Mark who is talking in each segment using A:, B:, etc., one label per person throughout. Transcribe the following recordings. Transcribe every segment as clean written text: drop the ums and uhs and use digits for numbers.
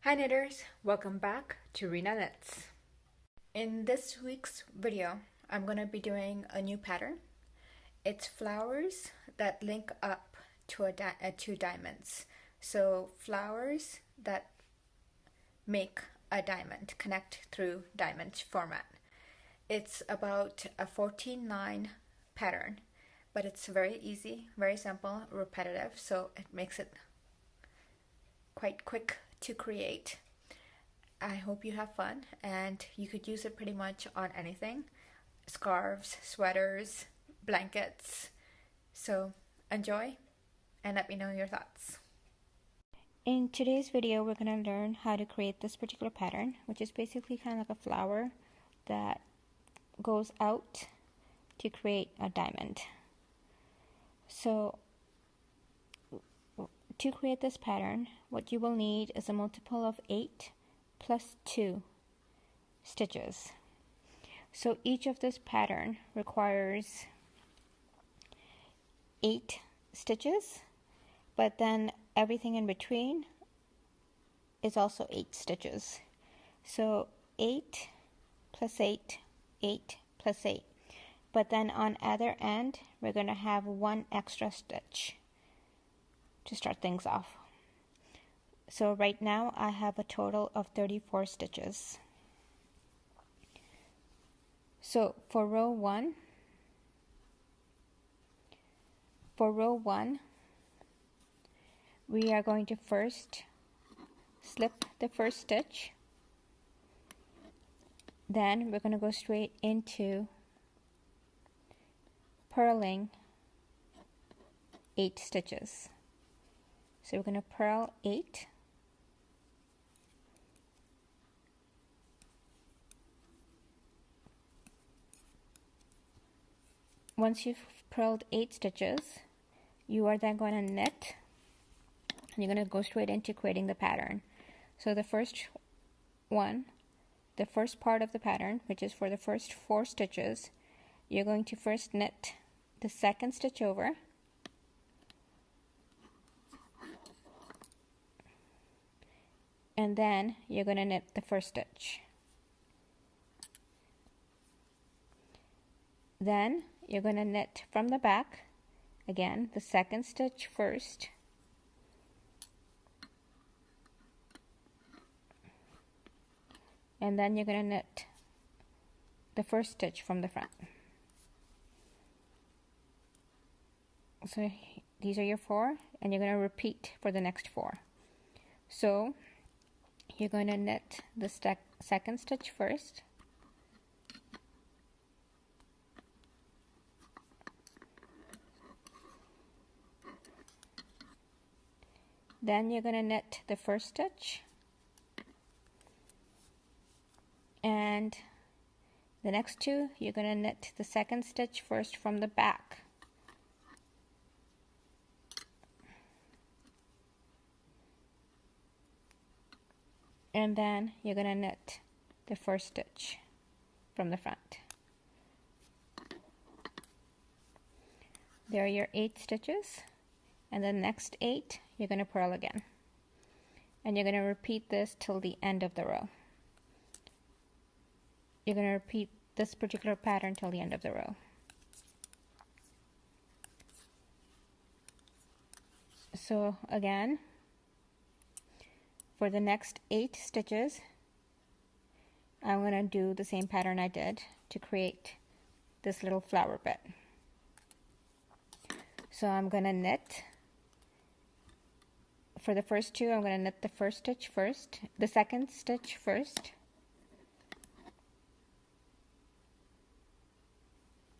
A: Hi knitters, welcome back to Rena Knits. In this week's video, I'm going to be doing a new pattern. It's flowers that link up to two diamonds. So flowers that make a diamond, connect through diamond format. It's about a 14-line pattern, but it's very easy, very simple, repetitive, so it makes it quite quick to create. I hope you have fun, and you could use it pretty much on anything: scarves, sweaters, blankets. So enjoy and let me know your thoughts. In today's video, we're going to learn how to create this particular pattern, which is basically kind of like a flower that goes out to create a diamond. So to create this pattern, what you will need is a multiple of 8 plus 2 stitches. So each of this pattern requires 8 stitches, but then everything in between is also 8 stitches. So 8 plus 8, 8 plus 8. But then on either end, we're going to have 1 extra stitch to start things off. So right now I have a total of 34 stitches. So for row 1, we are going to first slip the first stitch. Then we're going to go straight into purling 8 stitches. So we're going to purl 8. Once you've purled 8 stitches, you are then going to knit, and you're going to go straight into creating the pattern. So the first part of the pattern, which is for the first 4 stitches, you're going to first knit the second stitch over, and then you're going to knit the first stitch. Then you're going to knit from the back, again, the second stitch first, and then you're going to knit the first stitch from the front. So these are your 4, and you're going to repeat for the next 4. So you're going to knit the second stitch first, then you're going to knit the first stitch, and the next 2 you're going to knit the second stitch first from the back, and then you're going to knit the first stitch from the front. There are your 8 stitches, and the next 8 you're going to purl again, and you're going to repeat this till the end of the row. You're going to repeat this particular pattern till the end of the row. So again, for the next 8 stitches, I'm going to do the same pattern I did to create this little flower bit. So I'm going to knit. For the first 2, I'm going to knit the first stitch first, the second stitch first,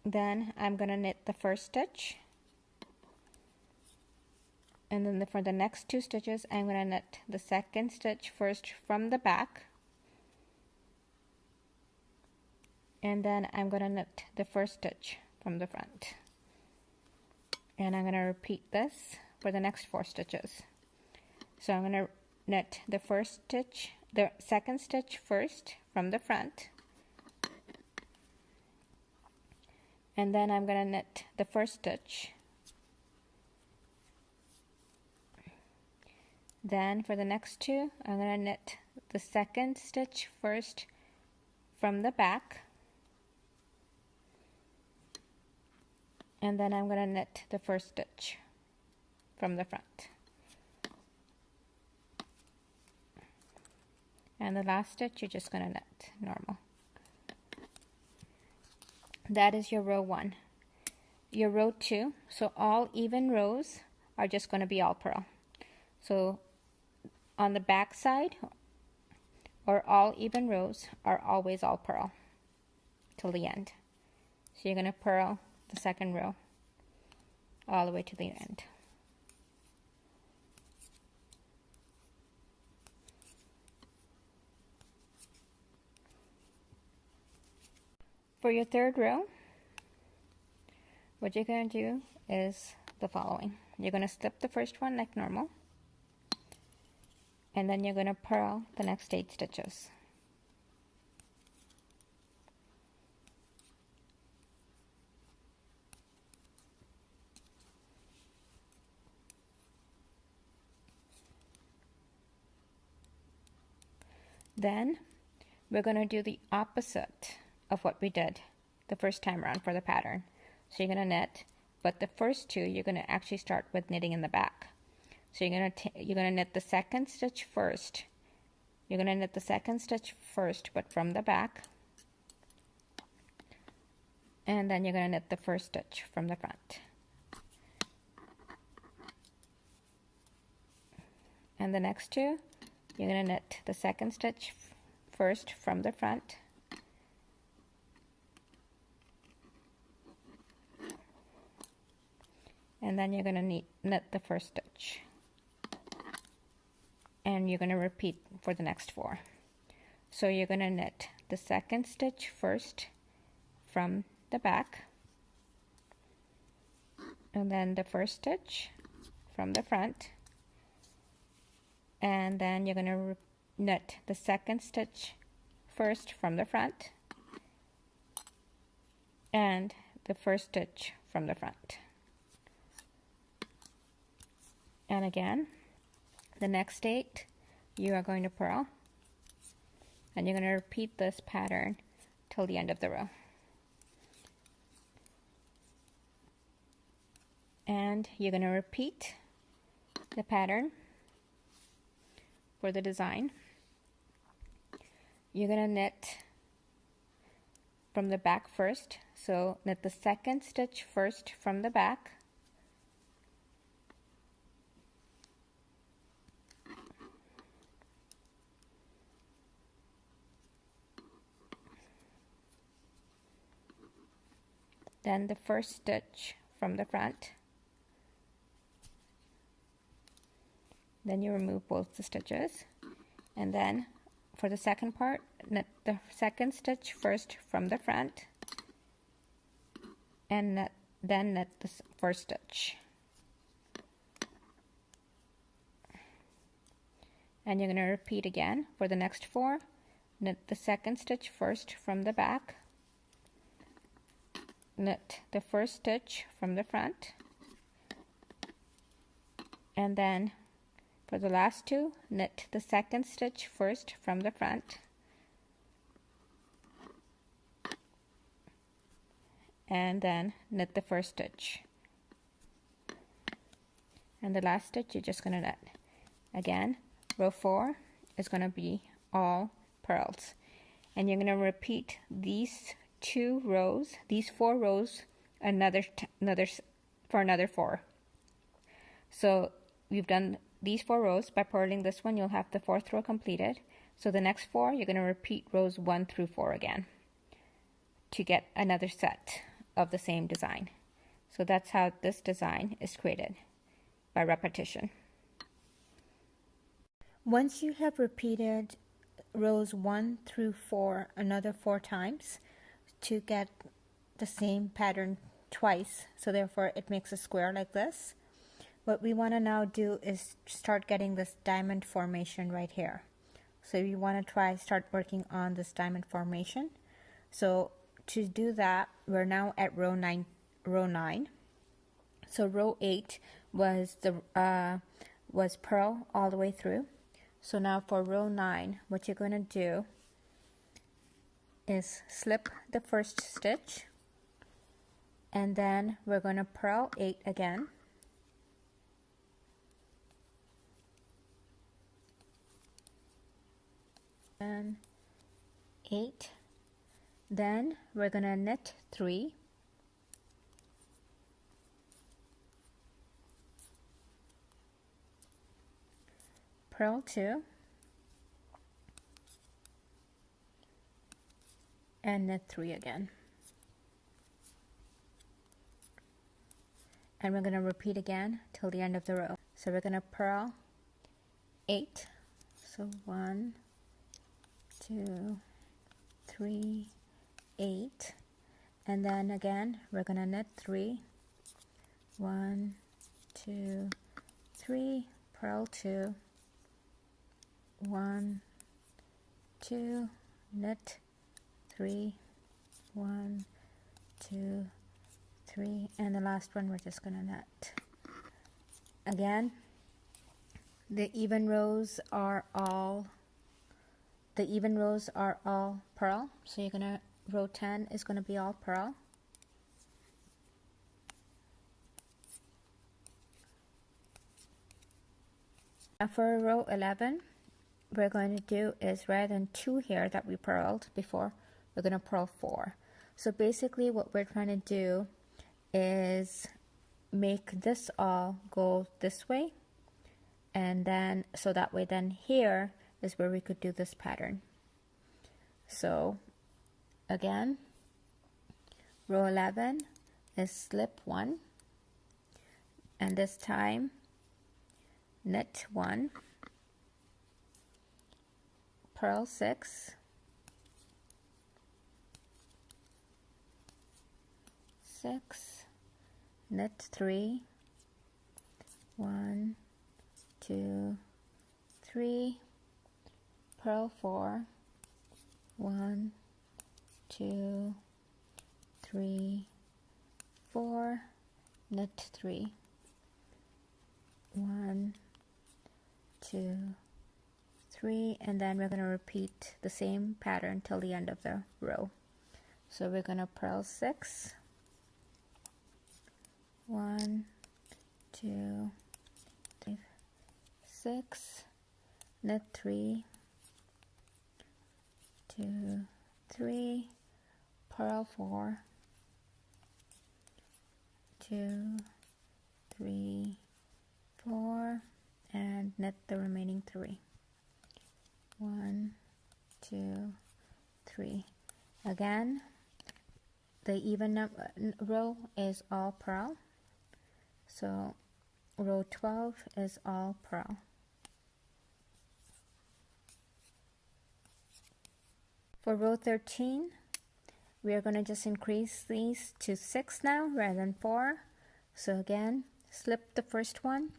A: then I'm going to knit the first stitch, and then for the next 2 stitches I'm going to knit the second stitch first from the back, and then I'm going to knit the first stitch from the front, and I'm going to repeat this for the next 4 stitches. So I'm going to knit the second stitch first from the front, and then I'm going to knit the first stitch, Then for the next two, I'm going to knit the second stitch first from the back, and then I'm going to knit the first stitch from the front. And the last stitch you're just going to knit normal. That is your row 1. Your row 2, so all even rows are just going to be all purl. So on the back side, or all even rows are always all purl till the end. So you're going to purl the second row all the way to the end. For your third row, what you're going to do is the following. You're going to slip the first one like normal, and then you're going to purl the next 8 stitches. Then we're going to do the opposite of what we did the first time around for the pattern. So you're going to knit, but the first two you're going to actually start with knitting in the back. So you're going to knit the second stitch first. You're going to knit the second stitch first, but from the back. And then you're going to knit the first stitch from the front. And the next two, you're going to knit the second stitch first from the front. And then you're going to knit the first stitch. And you're going to repeat for the next 4. So you're going to knit the second stitch first from the back, and then the first stitch from the front, and then you're going to knit the second stitch first from the front and the first stitch from the front. And again, the next 8 you are going to purl, and you're going to repeat this pattern till the end of the row. And you're going to repeat the pattern for the design. You're going to knit from the back first, so knit the second stitch first from the back, then the first stitch from the front, then you remove both the stitches, and then for the second part, knit the second stitch first from the front, and then knit the first stitch. And you're going to repeat again for the next 4. Knit the second stitch first from the back, knit the first stitch from the front, and then for the last 2, knit the second stitch first from the front, and then knit the first stitch. And the last stitch you're just going to knit. Again, row 4 is going to be all purls, and you're going to repeat these 2 rows, these 4 rows, for another 4. So we've done these 4 rows. By purling this one, you'll have the 4th row completed. So the next 4, you're going to repeat rows 1 through 4 again to get another set of the same design. So that's how this design is created, by repetition. Once you have repeated rows 1 through 4 another 4 times to get the same pattern twice, so therefore it makes a square like this, what we want to now do is start getting this diamond formation right here. So you want to start working on this diamond formation. So to do that, we're now at row 9. So row 8 was the was purl all the way through. So now for row 9, what you're going to do is slip the first stitch, and then we're going to purl 8 again. And 8. Then we're going to knit 3. Purl 2. And knit 3 again. And we're going to repeat again till the end of the row. So we're going to purl 8. So 1, 2, 3, 8, and then again we're gonna knit 3. 1, 2, 3, purl 2, 1, 2, knit 3, 1, 2, 3, and the last one we're just gonna knit. Again, the even rows are all purl, so you're gonna, row 10 is gonna be all purl. Now for row 11, we're going to do is, rather than 2 here that we purled before, we're gonna purl 4. So basically what we're trying to do is make this all go this way, and then so that way then here is where we could do this pattern. So again, row 11 is slip 1, and this time knit 1, purl 6, 6, knit 3, 1, 2, 3, purl 4, 1, 2, 3, 4, knit 3, 1, 2, 3, and then we're going to repeat the same pattern till the end of the row. So we're going to purl 6, 1, 2, 3, 6, knit 3, 2, 3, purl 4, 2, 3, 4, and knit the remaining 3. 1, 2, 3. Again, the even row is all purl. So row 12 is all purl. For row 13, we are going to just increase these to 6 now rather than 4. So again, slip the first one,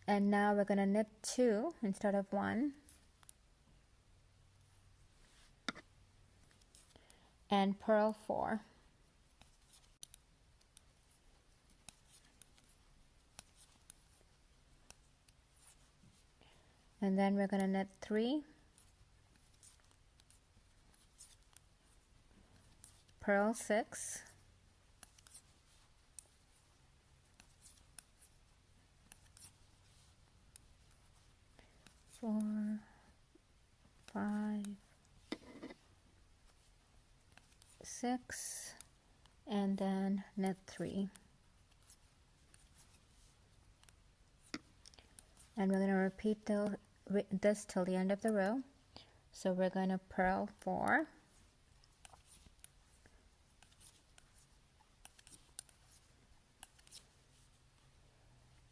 A: and now we're going to knit 2 instead of 1, and purl 4. And then we're going to knit 3, purl 6, 4, 5, 6, and then knit 3. And we're going to repeat this till the end of the row. So we're going to purl 4,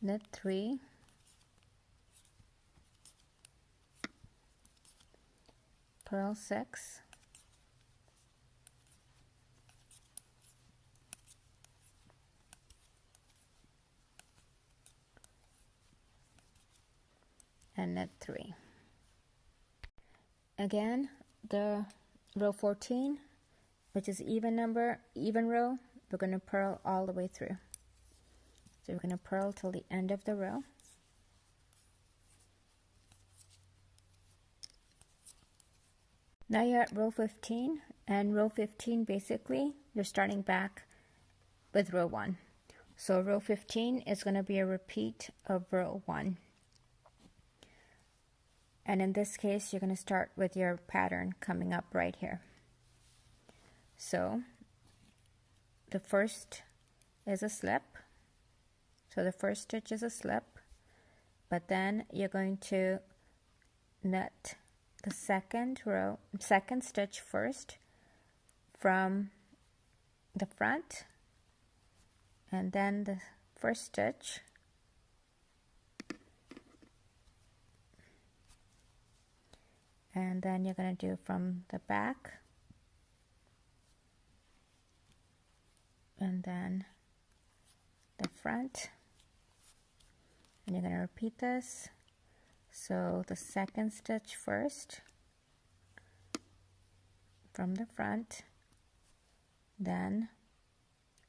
A: knit 3, purl 6, and knit 3. Again, the row 14, which is even row, we're going to purl all the way through. So we're going to purl till the end of the row. Now you're at row 15, and row 15 basically you're starting back with row 1. So row 15 is going to be a repeat of row 1. And in this case, you're going to start with your pattern coming up right here. So the first is a slip. So the first stitch is a slip, but then you're going to knit the second stitch first from the front, and then the first stitch, and then you're going to do from the back, and then the front, and you're going to repeat this. So the second stitch first from the front, then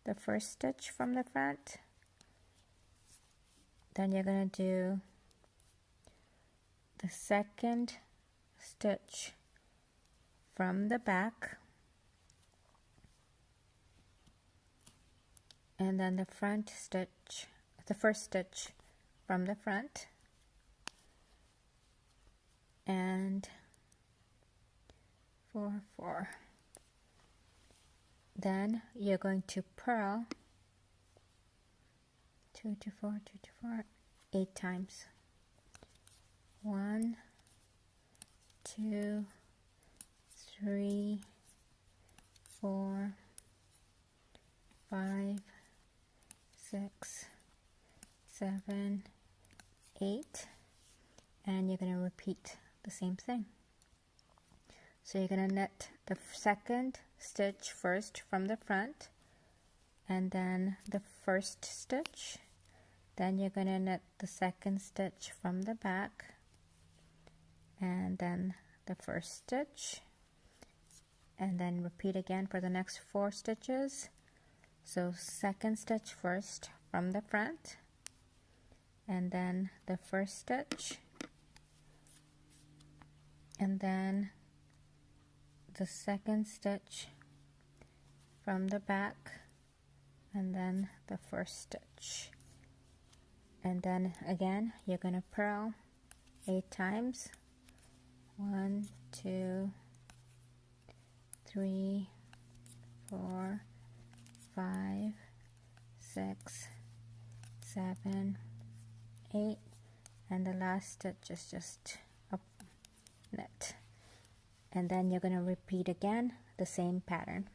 A: the first stitch from the front, then you're going to do the second stitch from the back, and then the first stitch from the front, and 4, 4. Then you're going to purl 2 to 4, 2 to 4, 8 times. 1, 2, 3, 4, 5, 6, 7, 8, and you're going to repeat the same thing. So you're going to knit the second stitch first from the front, and then the first stitch, then you're going to knit the second stitch from the back, and then the first stitch, and then repeat again for the next 4 stitches. So second stitch first from the front, and then the first stitch, and then the second stitch from the back, and then the first stitch. And then again you're going to purl 8 times. 1, 2, 3, 4, 5, 6, 7, 8, and the last stitch is just a knit. And then you're going to repeat again the same pattern,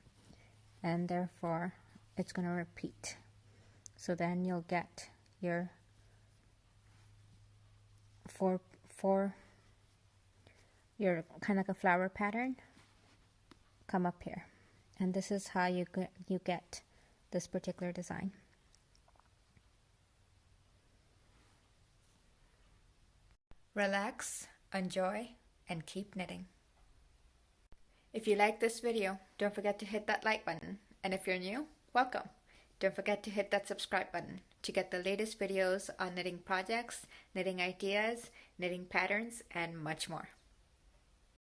A: and therefore it's going to repeat. So then you'll get your your kind of like a flower pattern come up here, and this is how you get this particular design. Relax, enjoy, and keep knitting. If you like this video, don't forget to hit that like button, and if you're new, welcome. Don't forget to hit that subscribe button to get the latest videos on knitting projects, knitting ideas, knitting patterns, and much more.